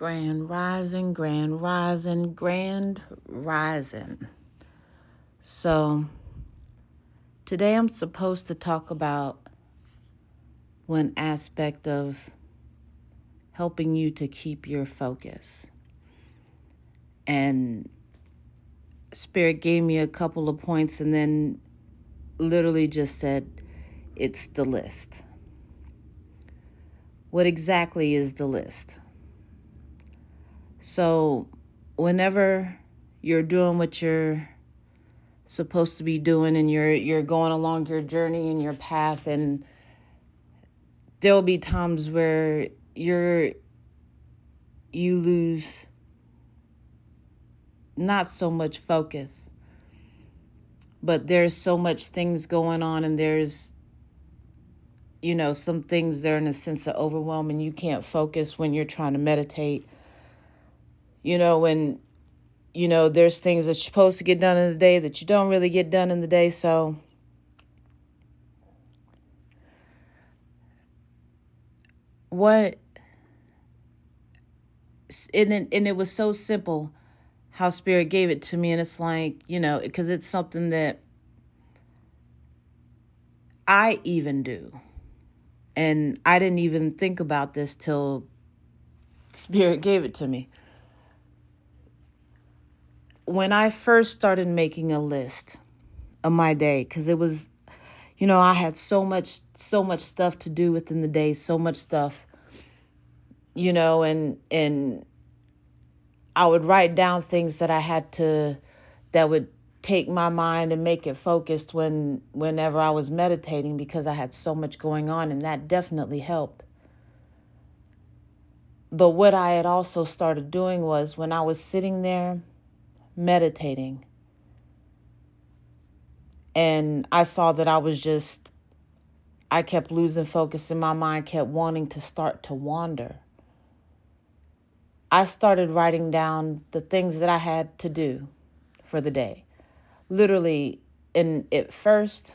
Grand rising, grand rising, grand rising. So, today I'm supposed to talk about one aspect of helping you to keep your focus. And Spirit gave me a couple of points and then literally just said, it's the list. What exactly is the list? So, whenever you're doing what you're supposed to be doing and you're going along your journey and your path, and there'll be times where you lose not so much focus, but there's so much things going on, and there's some things that are in a sense of overwhelm, and you can't focus when you're trying to meditate. When there's things that you're supposed to get done in the day that you don't really get done in the day. So what and it was so simple how Spirit gave it to me, and it's like, because it's something that I even do, and I didn't even think about this till Spirit gave it to me. When I first started making a list of my day, because it was, I had so much stuff to do within the day, so much stuff, and I would write down things that I had to, that would take my mind and make it focused whenever I was meditating, because I had so much going on, and that definitely helped. But what I had also started doing was, when I was sitting there meditating and I saw that I kept losing focus and my mind kept wanting to start to wander, I started writing down the things that I had to do for the day. Literally, in at first,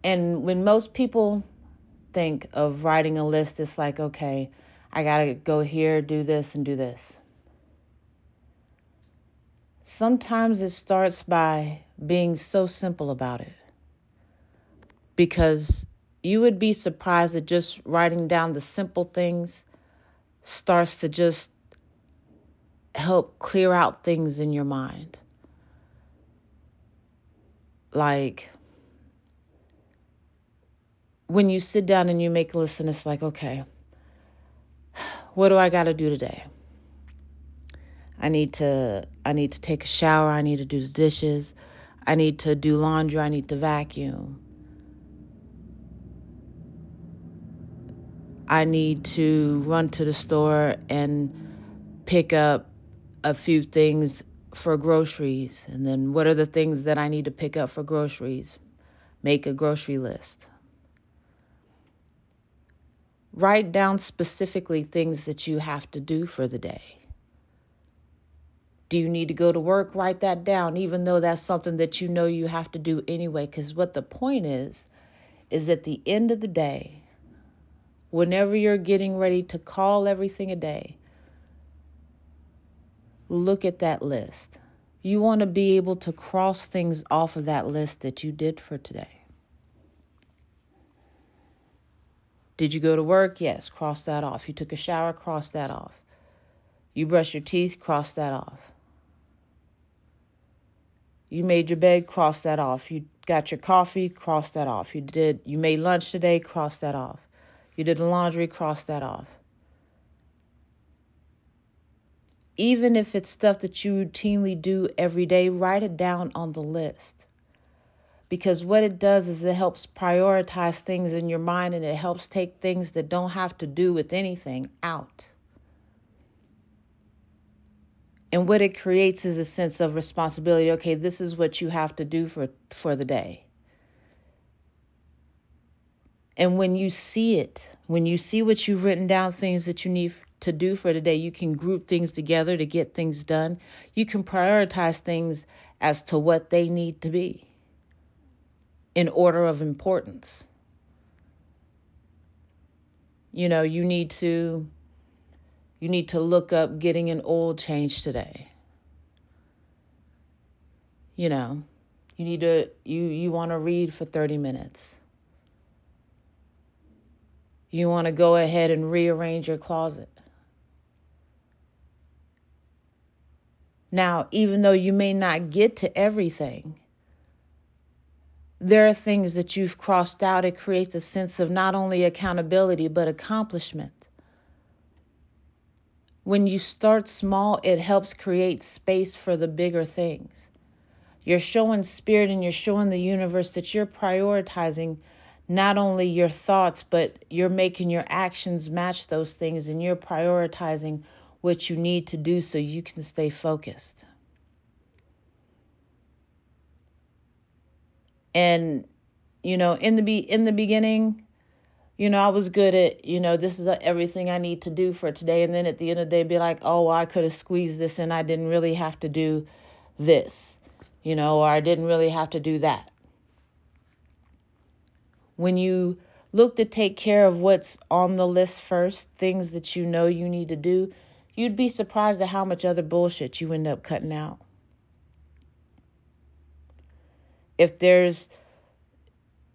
and when most people think of writing a list, it's like, okay, I gotta go here, do this, and do this. Sometimes it starts by being so simple about it, because you would be surprised that just writing down the simple things starts to just help clear out things in your mind. Like, when you sit down and you make a list, and it's like, okay, what do I got to do today? I need to take a shower. I need to do the dishes. I need to do laundry. I need to vacuum. I need to run to the store and pick up a few things for groceries. And then what are the things that I need to pick up for groceries? Make a grocery list. Write down specifically things that you have to do for the day. Do you need to go to work? Write that down, even though that's something that you have to do anyway. Because what the point is at the end of the day, whenever you're getting ready to call everything a day, look at that list. You want to be able to cross things off of that list that you did for today. Did you go to work? Yes, cross that off. You took a shower? Cross that off. You brushed your teeth? Cross that off. You made your bed? Cross that off. You got your coffee? Cross that off. You made lunch today? Cross that off. You did the laundry? Cross that off. Even if it's stuff that you routinely do every day, write it down on the list. Because what it does is it helps prioritize things in your mind, and it helps take things that don't have to do with anything out. And what it creates is a sense of responsibility. Okay, this is what you have to do for the day. And when you see it, when you see what you've written down, things that you need to do for the day, you can group things together to get things done. You can prioritize things as to what they need to be in order of importance. You need to look up getting an oil change today. You need to you want to read for 30 minutes. You want to go ahead and rearrange your closet. Now, even though you may not get to everything, there are things that you've crossed out. It creates a sense of not only accountability, but accomplishment. When you start small, it helps create space for the bigger things. You're showing spirit and you're showing the universe that you're prioritizing not only your thoughts, but you're making your actions match those things, and you're prioritizing what you need to do so you can stay focused. And, in the beginning, I was good at, this is everything I need to do for today. And then at the end of the day, be like, oh, well, I could have squeezed this in. I didn't really have to do this, or I didn't really have to do that. When you look to take care of what's on the list first, things that you know you need to do, you'd be surprised at how much other bullshit you end up cutting out. If there's,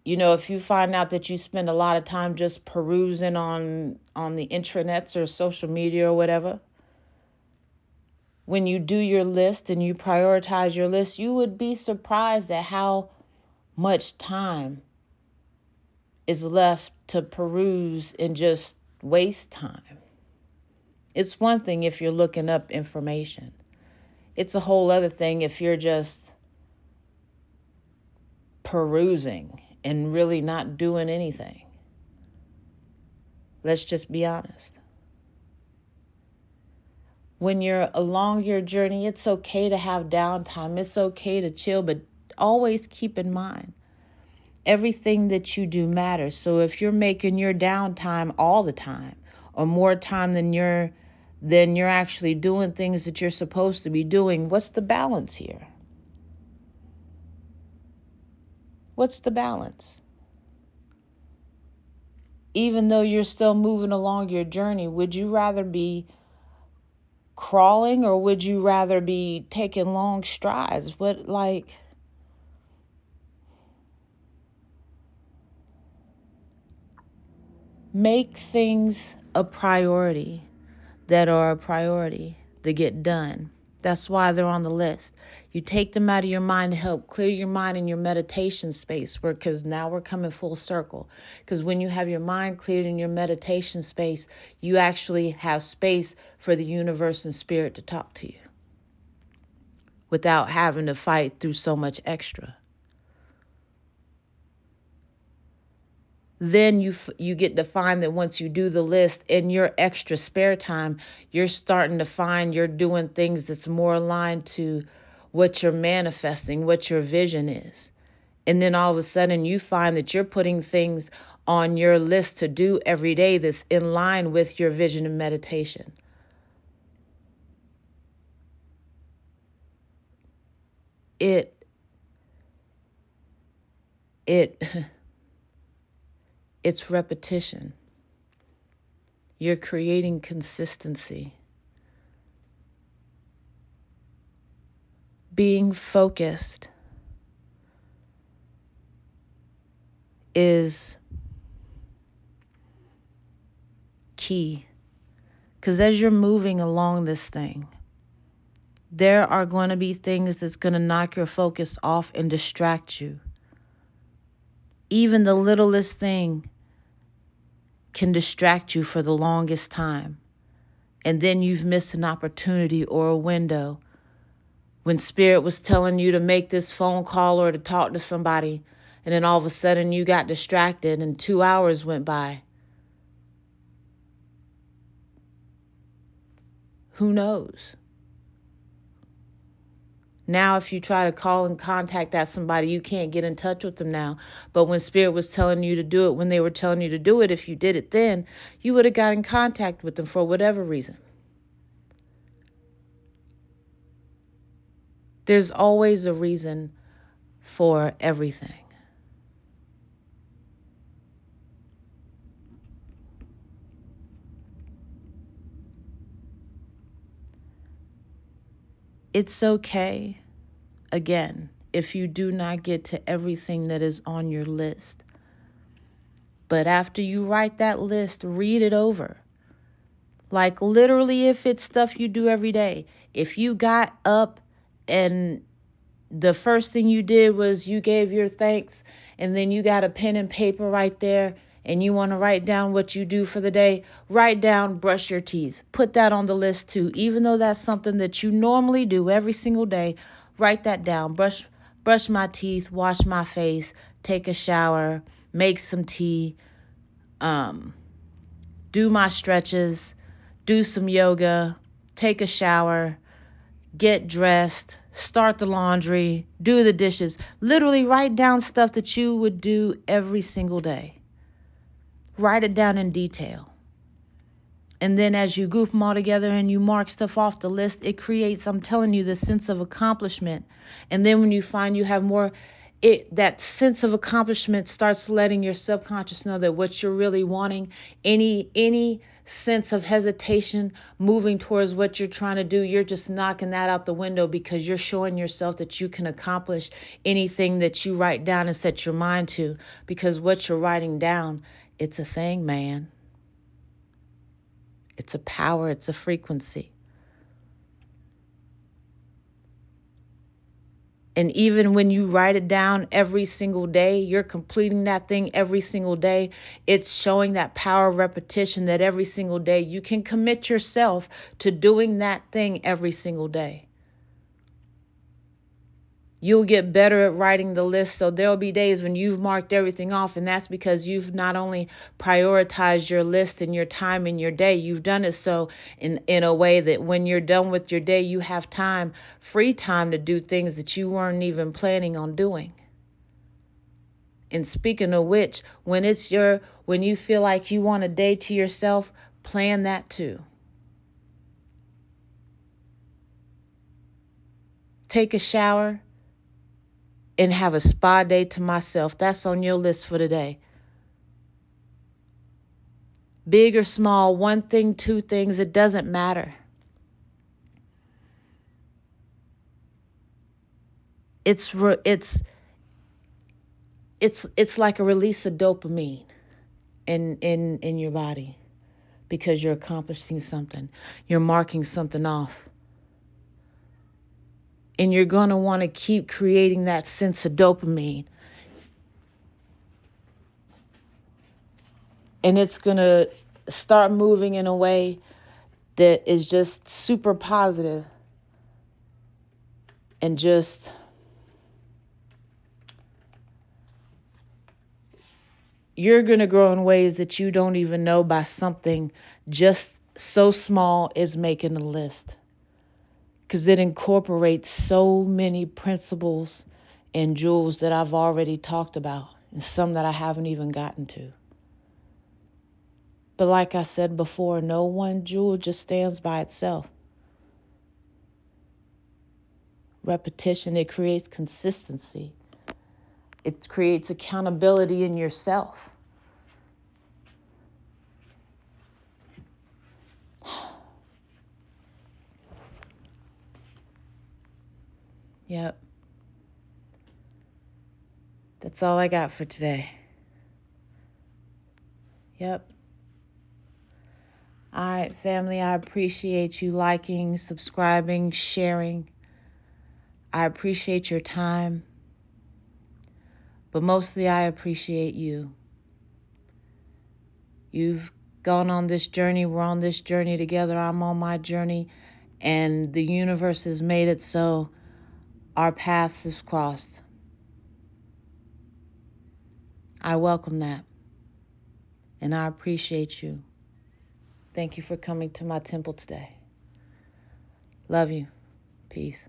if you find out that you spend a lot of time just perusing on the intranets or social media or whatever, when you do your list and you prioritize your list, you would be surprised at how much time is left to peruse and just waste time. It's one thing if you're looking up information. It's a whole other thing if you're just perusing and really not doing anything. Let's just be honest. When you're along your journey, it's okay to have downtime. It's okay to chill, but always keep in mind, everything that you do matters. So if you're making your downtime all the time, or more time than you're actually doing things that you're supposed to be doing, what's the balance here? What's the balance? Even though you're still moving along your journey, would you rather be crawling or would you rather be taking long strides? Make things a priority that are a priority to get done. That's why they're on the list. You take them out of your mind to help clear your mind in your meditation space, because now we're coming full circle. Because when you have your mind cleared in your meditation space, you actually have space for the universe and spirit to talk to you without having to fight through so much extra. Then you get to find that once you do the list in your extra spare time, you're starting to find you're doing things that's more aligned to what you're manifesting, what your vision is. And then all of a sudden you find that you're putting things on your list to do every day that's in line with your vision and meditation. It's repetition. You're creating consistency. Being focused is key. Because as you're moving along this thing, there are going to be things that's going to knock your focus off and distract you. Even the littlest thing can distract you for the longest time. And then you've missed an opportunity or a window when spirit was telling you to make this phone call or to talk to somebody, and then all of a sudden you got distracted and 2 hours went by. Who knows? Now, if you try to call and contact that somebody, you can't get in touch with them now. But when spirit was telling you to do it, when they were telling you to do it, if you did it then, you would have got in contact with them for whatever reason. There's always a reason for everything. It's okay, again, if you do not get to everything that is on your list. But after you write that list, read it over. Like literally, if it's stuff you do every day. If you got up and the first thing you did was you gave your thanks, and then you got a pen and paper right there, and you want to write down what you do for the day, write down brush your teeth. Put that on the list too. Even though that's something that you normally do every single day, write that down. Brush my teeth, wash my face, take a shower, make some tea, do my stretches, do some yoga, take a shower, get dressed, start the laundry, do the dishes. Literally write down stuff that you would do every single day. Write it down in detail. And then as you group them all together and you mark stuff off the list, it creates, I'm telling you, the sense of accomplishment. And then when you find you have more, that sense of accomplishment starts letting your subconscious know that what you're really wanting, any sense of hesitation moving towards what you're trying to do, you're just knocking that out the window, because you're showing yourself that you can accomplish anything that you write down and set your mind to. Because what you're writing down, it's a thing, man. It's a power, it's a frequency. And even when you write it down every single day, you're completing that thing every single day. It's showing that power of repetition, that every single day you can commit yourself to doing that thing every single day. You'll get better at writing the list. So there'll be days when you've marked everything off, and that's because you've not only prioritized your list and your time in your day, you've done it so in a way that when you're done with your day, you have time, free time, to do things that you weren't even planning on doing. And speaking of which, when you feel like you want a day to yourself, plan that too. Take a shower and have a spa day to myself. That's on your list for today. Big or small, one thing, two things, it doesn't matter. It's like a release of dopamine in your body, because you're accomplishing something. You're marking something off. And you're going to want to keep creating that sense of dopamine. And it's going to start moving in a way that is just super positive and just you're going to grow in ways that you don't even know by something just so small as making a list. Because it incorporates so many principles and jewels that I've already talked about, and some that I haven't even gotten to. But like I said before, no one jewel just stands by itself. Repetition, it creates consistency. It creates accountability in yourself. Yep. That's all I got for today. Yep. All right, family, I appreciate you liking, subscribing, sharing. I appreciate your time. But mostly I appreciate you. You've gone on this journey. We're on this journey together. I'm on my journey. And the universe has made it so our paths have crossed. I welcome that. And I appreciate you. Thank you for coming to my temple today. Love you. Peace.